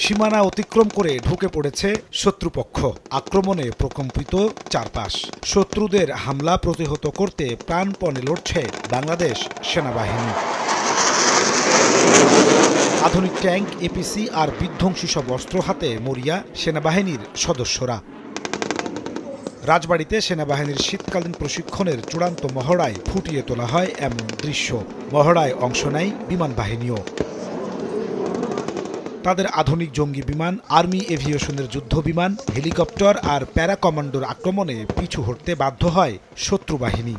সীমানা অতিক্রম করে ঢুকে পড়েছে শত্রুপক্ষ। আক্রমণে প্রকম্পিত চারপাশ। শত্রুদের হামলা প্রতিহত করতে প্রাণপণে লড়ছে বাংলাদেশ সেনাবাহিনী। আধুনিক ট্যাঙ্ক, এপিসি আর বিধ্বংসী সব অস্ত্র হাতে মরিয়া সেনাবাহিনীর সদস্যরা। রাজবাড়ীতে সেনাবাহিনীর শীতকালীন প্রশিক্ষণের চূড়ান্ত মহড়ায় ফুটিয়ে তোলা হয় এমন দৃশ্য। মহড়ায় অংশ নেয় বিমান বাহিনীও। তাদের আধুনিক জঙ্গি বিমান, আর্মি এভিয়েশনের যুদ্ধ বিমান, হেলিকপ্টার আর প্যারা কমান্ডোর আক্রমণে পিছু হটতে বাধ্য হয় শত্রু বাহিনী।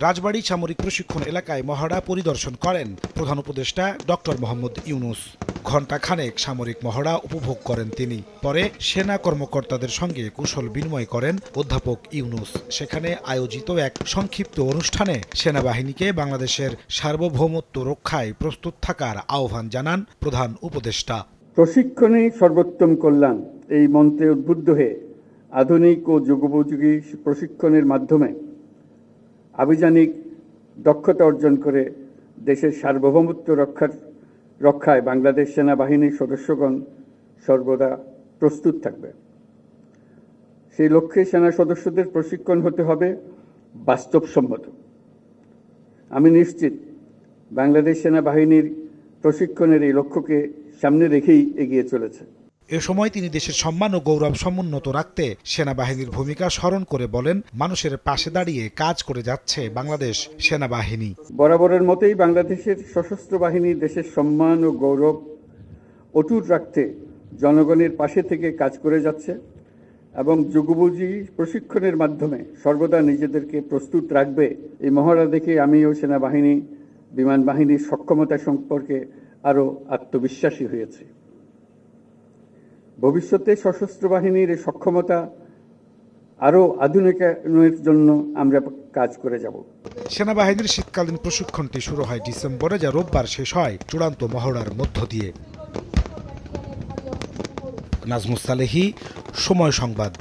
রাজবাড়ী সামরিক প্রশিক্ষণ এলাকায় মহড়া পরিদর্শন করেন প্রধান উপদেষ্টা ডক্টর মোহাম্মদ ইউনূস। ঘণ্টাখানেক সামরিক মহড়া উপভোগ করেন তিনি। পরে সেনা কর্মকর্তাদের সঙ্গে কুশল বিনিময় করেন অধ্যাপক ইউনূস। সেখানে আয়োজিত এক সংক্ষিপ্ত অনুষ্ঠানে সেনাবাহিনীকে বাংলাদেশের সার্বভৌমত্ব রক্ষায় প্রস্তুত থাকার আহ্বান জানান প্রধান উপদেষ্টা। প্রশিক্ষণে সর্বোত্তম কল্যাণ এই মন্ত্রে উদ্বুদ্ধ হয়ে আধুনিক ও যুগোপযোগী প্রশিক্ষণের মাধ্যমে আভিযানিক দক্ষতা অর্জন করে দেশের সার্বভৌমত্ব রক্ষায় বাংলাদেশ সেনাবাহিনীর সদস্যগণ সর্বদা প্রস্তুত থাকবে। সেই লক্ষ্যে সেনা সদস্যদের প্রশিক্ষণ হতে হবে বাস্তবসম্মত। আমি নিশ্চিত বাংলাদেশ সেনাবাহিনীর প্রশিক্ষণের এই লক্ষ্যকে সামনে রেখেই এগিয়ে চলেছে। এ সময় তিনি দেশের সম্মান ও গৌরব সমুন্নত রাখতে সেনাবাহিনীর ভূমিকা স্মরণ করে বলেন, মানুষের পাশে দাঁড়িয়ে কাজ করে যাচ্ছে বাংলাদেশ সেনাবাহিনী। বরাবরের মতোই বাংলাদেশের সশস্ত্র বাহিনী দেশের সম্মান ও গৌরব অটুট রাখতে জনগণের পাশে থেকে কাজ করে যাচ্ছে এবং যুগোপযোগী প্রশিক্ষণের মাধ্যমে সর্বদা নিজেদেরকে প্রস্তুত রাখবে। এই মহড়া দেখে আমিও সেনাবাহিনী, বিমান বাহিনীর সক্ষমতা সম্পর্কে আরও আত্মবিশ্বাসী হয়েছি। ভবিষ্যতে সশস্ত্র বাহিনীর সক্ষমতা আরও আধুনিকায়নের জন্য আমরা কাজ করে যাব। সেনাবাহিনীর শীতকালীন প্রশিক্ষণটি শুরু হয় ডিসেম্বরে, যা রোববার শেষ হয় চূড়ান্ত মহড়ার মধ্য দিয়ে। নাজমুস সালেহী, সময় সংবাদ।